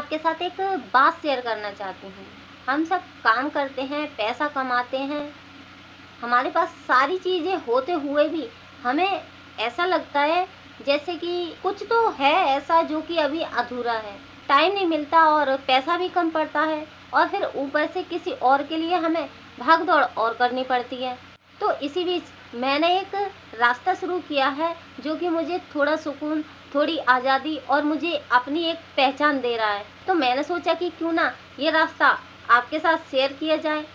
आपके साथ एक बात शेयर करना चाहती हूँ। हम सब काम करते हैं, पैसा कमाते हैं, हमारे पास सारी चीज़ें होते हुए भी हमें ऐसा लगता है जैसे कि कुछ तो है ऐसा जो कि अभी अधूरा है। टाइम नहीं मिलता और पैसा भी कम पड़ता है और फिर ऊपर से किसी और के लिए हमें भाग दौड़ और करनी पड़ती है। तो इसी बीच मैंने एक रास्ता शुरू किया है जो कि मुझे थोड़ा सुकून, थोड़ी आज़ादी और मुझे अपनी एक पहचान दे रहा है। तो मैंने सोचा कि क्यों ना ये रास्ता आपके साथ शेयर किया जाए।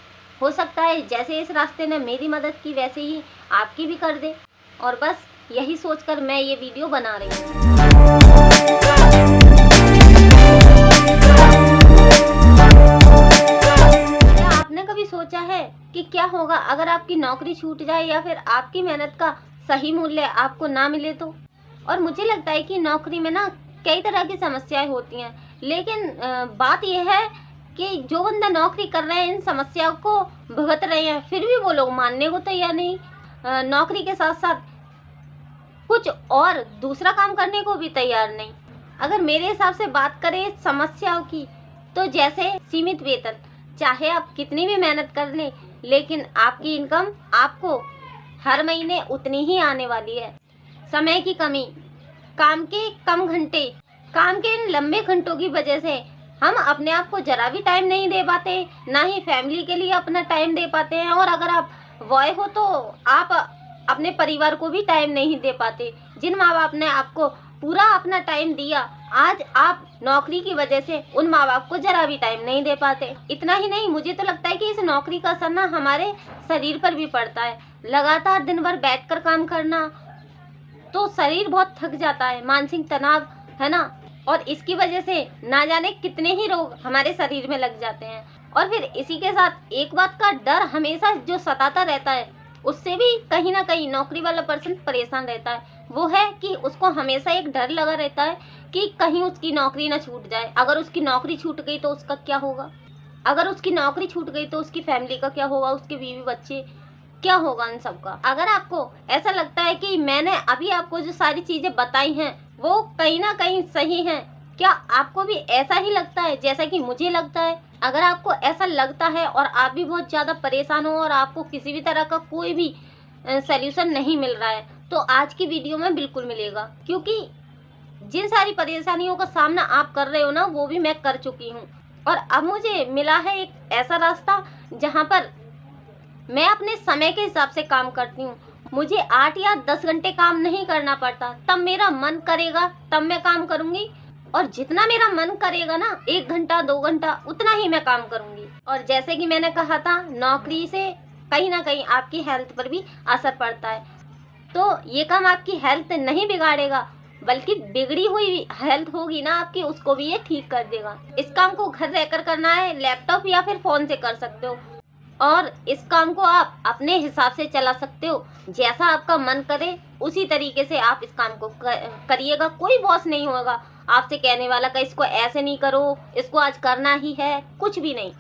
हो सकता है जैसे इस रास्ते ने मेरी मदद की वैसे ही आपकी भी कर दे। और बस यही सोचकर मैं ये वीडियो बना रही हूँ। क्या आपने कभी सोचा है कि क्या होगा अगर आपकी नौकरी छूट जाए या फिर आपकी मेहनत का सही मूल्य आपको ना मिले तो? और मुझे लगता है कि नौकरी में ना कई तरह की समस्याएं होती हैं, लेकिन बात यह है कि जो बंदा नौकरी कर रहे हैं इन समस्याओं को भुगत रहे हैं, फिर भी वो लोग मानने को तैयार नहीं। नौकरी के साथ साथ कुछ और दूसरा काम करने को भी तैयार नहीं। अगर मेरे हिसाब से बात करें समस्याओं की, तो जैसे सीमित वेतन, चाहे आप कितनी भी मेहनत कर लें लेकिन आपकी इनकम आपको हर महीने उतनी ही आने वाली है। समय की कमी, काम के कम घंटे, काम के इन लंबे घंटों की वजह से हम अपने आप को जरा भी टाइम नहीं दे पाते, ना ही फैमिली के लिए अपना टाइम दे पाते हैं। और अगर आप बॉय हो तो आप अपने परिवार को भी टाइम नहीं दे पाते। जिन माँ बाप ने आपको पूरा अपना टाइम दिया, आज आप नौकरी की वजह से उन माँ बाप को जरा भी टाइम नहीं दे पाते। इतना ही नहीं, मुझे तो लगता है कि इस नौकरी का असर ना हमारे शरीर पर भी पड़ता है। लगातार दिन भर बैठकर काम करना तो शरीर बहुत थक जाता है, मानसिक तनाव है ना, और इसकी वजह से ना जाने कितने ही रोग हमारे शरीर में लग जाते हैं। और फिर इसी के साथ एक बात का डर हमेशा जो सताता रहता है, उससे भी कहीं ना कहीं नौकरी वाला पर्सन परेशान रहता है। वो है कि उसको हमेशा एक डर लगा रहता है कि कहीं उसकी नौकरी ना छूट जाए। अगर उसकी नौकरी छूट गई तो उसका क्या होगा? अगर उसकी नौकरी छूट गई तो उसकी फैमिली का क्या होगा? उसके बीवी बच्चे क्या होगा इन सब का? अगर आपको ऐसा लगता है कि मैंने अभी आपको जो सारी चीज़ें बताई हैं वो कहीं ना कहीं सही हैं, क्या आपको भी ऐसा ही लगता है जैसा कि मुझे लगता है? अगर आपको ऐसा लगता है और आप भी बहुत ज़्यादा परेशान हो और आपको किसी भी तरह का कोई भी सल्यूशन नहीं मिल रहा है, तो आज की वीडियो में बिल्कुल मिलेगा। क्योंकि जिन सारी परेशानियों का सामना आप कर रहे हो ना, वो भी मैं कर चुकी हूँ। और अब मुझे मिला है एक ऐसा रास्ता जहाँ पर मैं अपने समय के हिसाब से काम करती हूँ। मुझे 8 या 10 घंटे काम नहीं करना पड़ता। तब मेरा मन करेगा तब मैं काम करूँगी, और जितना मेरा मन करेगा ना, 1 घंटा 2 घंटा, उतना ही मैं काम करूँगी। और जैसे कि मैंने कहा था, नौकरी से कहीं ना कहीं आपकी हेल्थ पर भी असर पड़ता है। तो ये काम आपकी हेल्थ नहीं बिगाड़ेगा, बल्कि बिगड़ी हुई हेल्थ होगी ना आपकी, उसको भी ये ठीक कर देगा। इस काम को घर रहकर करना है, लैपटॉप या फिर फ़ोन से कर सकते हो। और इस काम को आप अपने हिसाब से चला सकते हो, जैसा आपका मन करे उसी तरीके से आप इस काम को करिएगा। कोई बॉस नहीं होगा आपसे कहने वाला कि इसको ऐसे नहीं करो, इसको आज करना ही है, कुछ भी नहीं।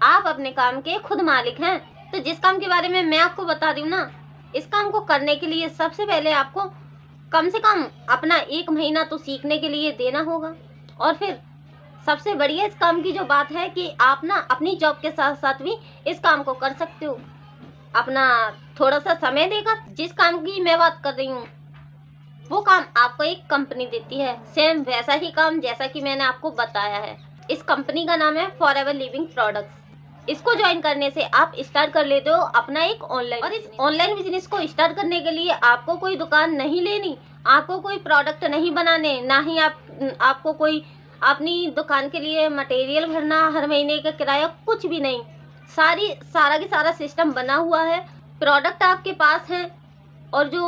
आप अपने काम के खुद मालिक हैं। तो जिस काम के बारे में मैं आपको बता रही हूँ ना, इस काम को करने के लिए सबसे पहले आपको कम से कम अपना 1 महीना तो सीखने के लिए देना होगा। और फिर सबसे बढ़िया इस काम की जो बात है कि आप ना अपनी जॉब के साथ साथ भी इस काम को कर सकते हो। अपना थोड़ा सा समय देगा। जिस काम की मैं बात कर रही हूँ वो काम आपको एक कंपनी देती है, सेम वैसा ही काम जैसा कि मैंने आपको बताया है। इस कंपनी का नाम है फॉरएवर लिविंग प्रोडक्ट्स। इसको ज्वाइन करने से आप स्टार्ट कर लेते हो अपना एक ऑनलाइन। और इस ऑनलाइन बिजनेस को स्टार्ट करने के लिए आपको कोई दुकान नहीं लेनी, आपको कोई प्रोडक्ट नहीं बनाने, ना ही आपको कोई अपनी दुकान के लिए मटेरियल भरना, हर महीने का किराया, कुछ भी नहीं। सारा की सारा सिस्टम बना हुआ है। प्रोडक्ट आपके पास हैं और जो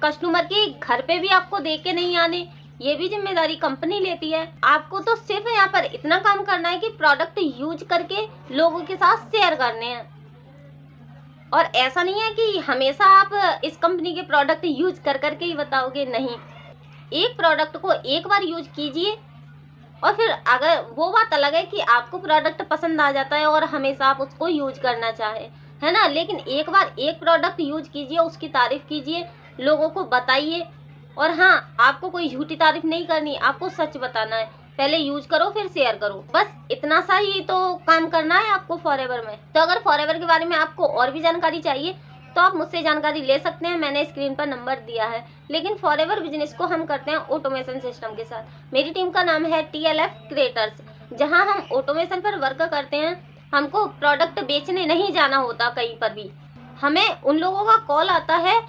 कस्टमर के घर पे भी आपको दे के नहीं आने, ये भी जिम्मेदारी कंपनी लेती है। आपको तो सिर्फ यहाँ पर इतना काम करना है कि प्रोडक्ट यूज करके लोगों के साथ शेयर करने हैं। और ऐसा नहीं है कि हमेशा आप इस कंपनी के प्रोडक्ट यूज कर करके ही बताओगे, नहीं। एक प्रोडक्ट को एक बार यूज कीजिए और फिर अगर वो बात अलग है कि आपको प्रोडक्ट पसंद आ जाता है और हमेशा आप उसको यूज करना चाहे, है ना। लेकिन एक बार एक प्रोडक्ट यूज कीजिए, उसकी तारीफ कीजिए, लोगों को बताइए। और हाँ, आपको कोई झूठी तारीफ नहीं करनी, आपको सच बताना है पहले यूज करो फिर शेयर करो। बस इतना सा ही तो काम करना है आपको फॉरएवर में। तो अगर फॉरएवर के बारे में आपको और भी जानकारी चाहिए तो आप मुझसे जानकारी ले सकते हैं, मैंने स्क्रीन पर नंबर दिया है। लेकिन फॉरएवर बिजनेस को हम करते हैं ऑटोमेशन सिस्टम के साथ। मेरी टीम का नाम है TLF क्रिएटर्स, जहां हम ऑटोमेशन पर वर्क करते हैं। हमको प्रोडक्ट बेचने नहीं जाना होता कहीं पर भी। हमें उन लोगों का कॉल आता है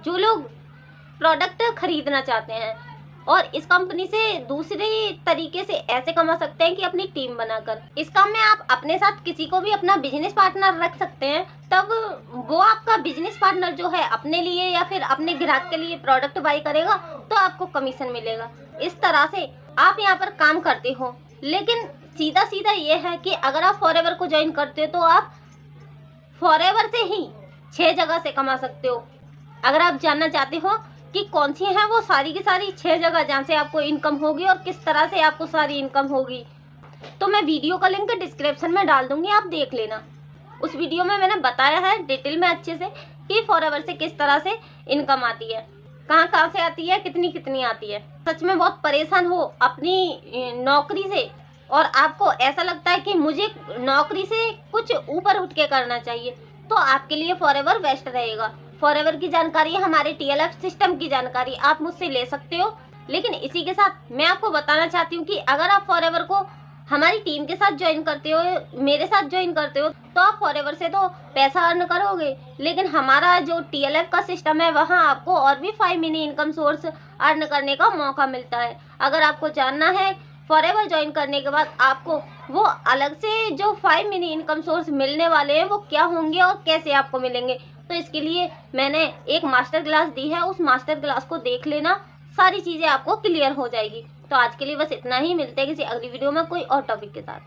जो लोग प्रोडक्ट खरीदना चाहते हैं, और इस कंपनी से दूसरे तरीके से ऐसे कमा सकते हैं कि अपनी टीम बनाकर। इस काम में आप अपने साथ किसी को भी अपना बिजनेस पार्टनर रख सकते हैं, तब वो आपका बिजनेस पार्टनर जो है अपने लिए या फिर अपने ग्राहक के लिए प्रोडक्ट बाई करेगा तो आपको कमीशन मिलेगा। इस तरह से आप यहाँ पर काम करते हो। लेकिन सीधा सीधा ये है कि अगर आप फॉरएवर को ज्वाइन करते हो तो आप फॉरएवर से ही 6 जगह से कमा सकते हो। अगर आप जानना चाहते हो कि कौन सी हैं वो सारी की सारी 6 जगह जहाँ से आपको इनकम होगी और किस तरह से आपको सारी इनकम होगी, तो मैं वीडियो का लिंक डिस्क्रिप्शन में डाल दूंगी, आप देख लेना। उस वीडियो में मैंने बताया है डिटेल में अच्छे से कि फॉरएवर से किस तरह से इनकम आती है, कहाँ कहाँ से आती है, कितनी कितनी आती है। सच में बहुत परेशान हो अपनी नौकरी से और आपको ऐसा लगता है कि मुझे नौकरी से कुछ ऊपर उठ के करना चाहिए, तो आपके लिए फॉरएवर बेस्ट रहेगा। फॉरएवर की जानकारी, हमारे TLF सिस्टम की जानकारी आप मुझसे ले सकते हो। लेकिन इसी के साथ मैं आपको बताना चाहती हूँ कि अगर आप फॉरएवर को हमारी टीम के साथ ज्वाइन करते हो, मेरे साथ ज्वाइन करते हो, तो आप फॉरएवर से तो पैसा अर्न करोगे, लेकिन हमारा जो TLF का सिस्टम है वहाँ आपको और भी 5 मिनी इनकम सोर्स अर्न करने का मौका मिलता है। अगर आपको जानना है फॉरएवर ज्वाइन करने के बाद आपको वो अलग से जो 5 मिनी इनकम सोर्स मिलने वाले हैं वो क्या होंगे और कैसे आपको मिलेंगे, तो इसके लिए मैंने एक मास्टर क्लास दी है, उस मास्टर क्लास को देख लेना, सारी चीज़ें आपको क्लियर हो जाएगी। तो आज के लिए बस इतना ही, मिलते हैं किसी अगली वीडियो में कोई और टॉपिक के साथ।